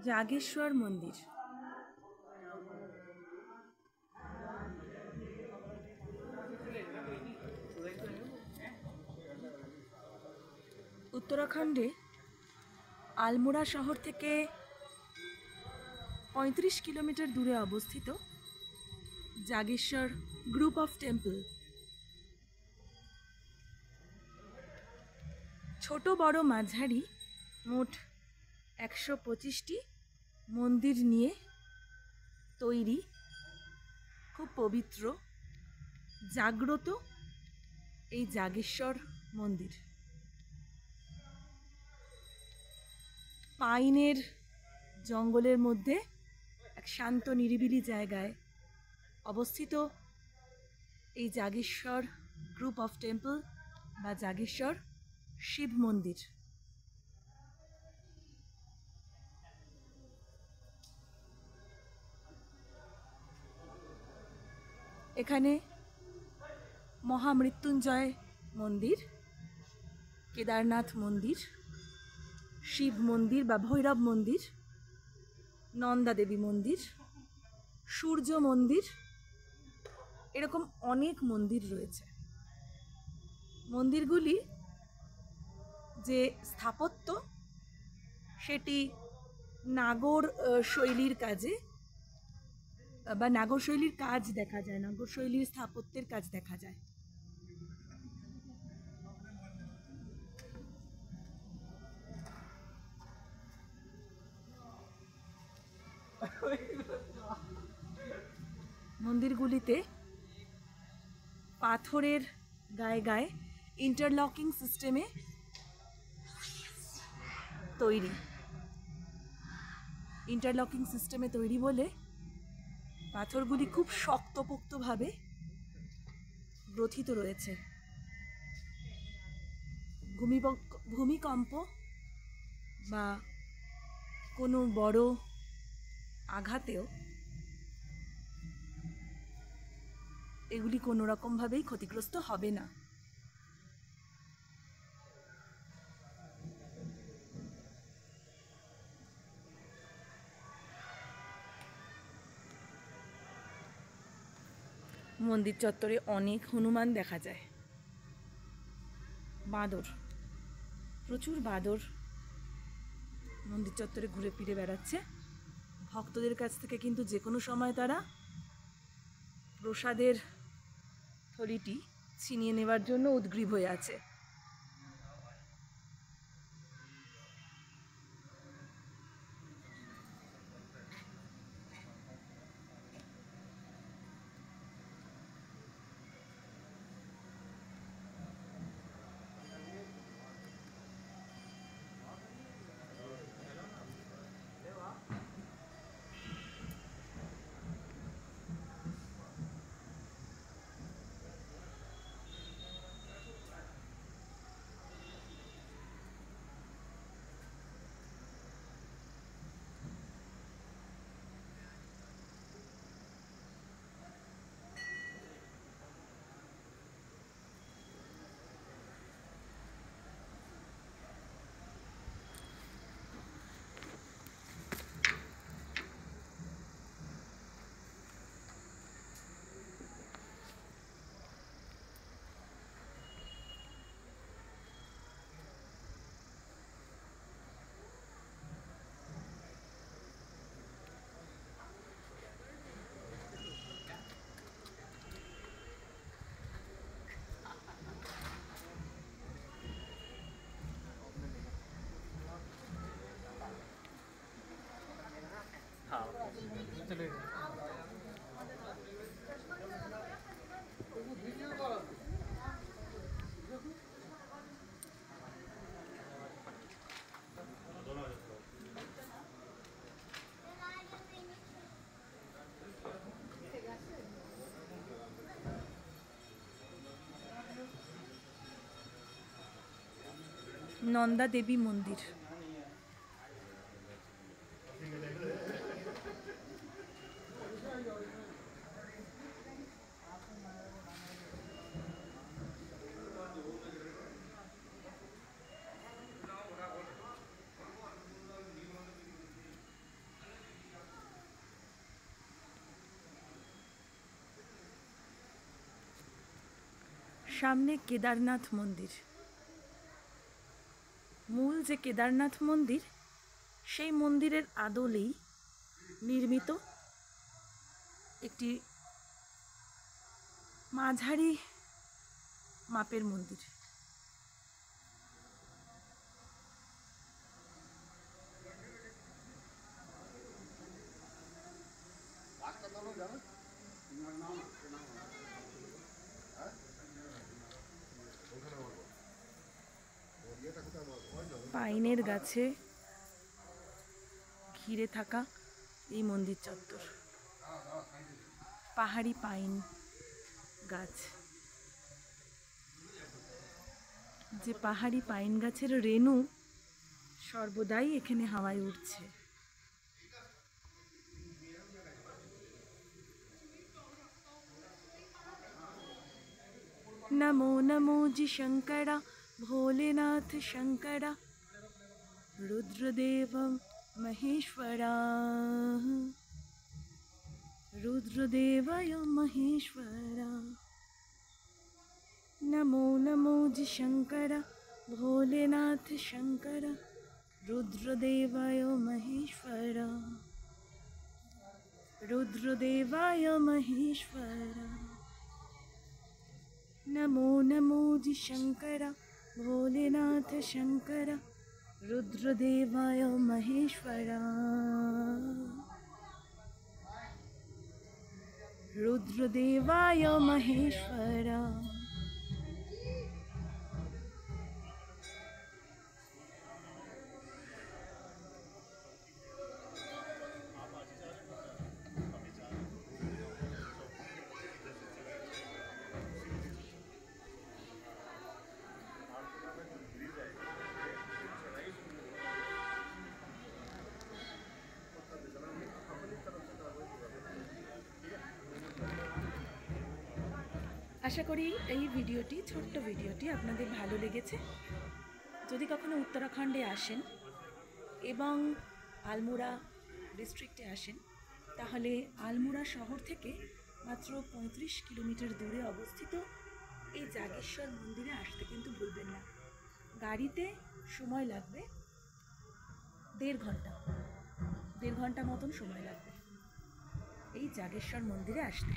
जागेश्वर मंदिर। उत्तराखंडे आलमोड़ा शहर थेके 35 किलोमीटर दूरे अवस्थित जागेश्वर ग्रुप अफ टेम्पल। छोटो बड़ो माझारी मोट 125टी मंदिर निये तैरी खूब पवित्र जाग्रत এই जागेश्वर मंदिर। पाइनेर जंगलेर मध्य एक शांत निरिबिली जायगाय अवस्थित এই जागेश्वर ग्रुप अफ टेम्पल बा जागेश्वर शिव मंदिर। एखाने महामृत्युंजय मंदिर, केदारनाथ मंदिर, शिव मंदिर बा भैरव मंदिर, नंदा देवी मंदिर, सूर्य मंदिर एरकम अनेक मंदिर रयेछे। मंदिरगुली जे स्थापत्य सेटी नागर शैलीर काजे बा नागर शैलीर काज देखा जाए, नागर शैलीर स्थापत्येर काज देखा जाए। मंदिरगुलिते पाथरेर गाये गाये इंटरलकिंग सिस्टेमे तैरी। इंटरलकिंग सिस्टेमे तैरी बोले पाथरगुली खूब शक्तपोक्तभावे ग्रथित रयेछे। भूमिकम्प बा कोनो बड़ो आघातेও एगुली कोनो रकम भावेई क्षतिग्रस्त हबे ना। मंदिर चत्वरे अनेक हनुमान देखा जाए, बाँदर प्रचुर बाँदर मंदिर चत्वरे घुरे फिरे बेड़ाচ্ছে। भक्तদের কাছ থেকে কিন্তু যে কোনো সময় তারা প্রসাদের থলিটি ছিনিয়ে নেওয়ার জন্য উদ্গ্রীব হয়ে আছে। नंदा देवी मंदिर। সামনে কেদারনাথ মন্দির। মূল যে কেদারনাথ মন্দির, সেই মন্দিরের আদলেই নির্মিত একটি মাঝারি মাপের মন্দির। পাইনের গাছে ঘিরে থাকা এই মন্দির চত্বর, পাহাড়ি পাইন গাছ। যে পাহাড়ি পাইন গাছের রেণু সর্বদাই এখানে হাওয়ায় উঠছে। नमो नमो जी शंकरा भोलेनाथ शंकरा रुद्रदेव महेश्वरा रुद्रदेवाय महेश्वरा। नमो नमो जी शंकरा भोलेनाथ शंकरा रुद्रदेवाय महेश्वरा रुद्रदेवाय महेश्वरा। नमो नमो जी शंकरा भोलेनाथ शंकरा रुद्रदेवाय महेश्वरा रुद्रदेवाय महेश्वरा। আশা করি এই ভিডিওটি, ছোট্ট ভিডিওটি আপনাদের ভালো লেগেছে। যদি কখনো উত্তরাখণ্ডে আসেন এবং আলমোড়া ডিস্ট্রিক্টে আসেন, তাহলে আলমোড়া শহর থেকে মাত্র 35 কিলোমিটার দূরে অবস্থিত এই জাগেশ্বর মন্দিরে আসতে কিন্তু ভুলবেন না। গাড়িতে সময় লাগবে 1.5 ঘন্টা মতন সময় লাগবে এই জাগেশ্বর মন্দিরে আসতে।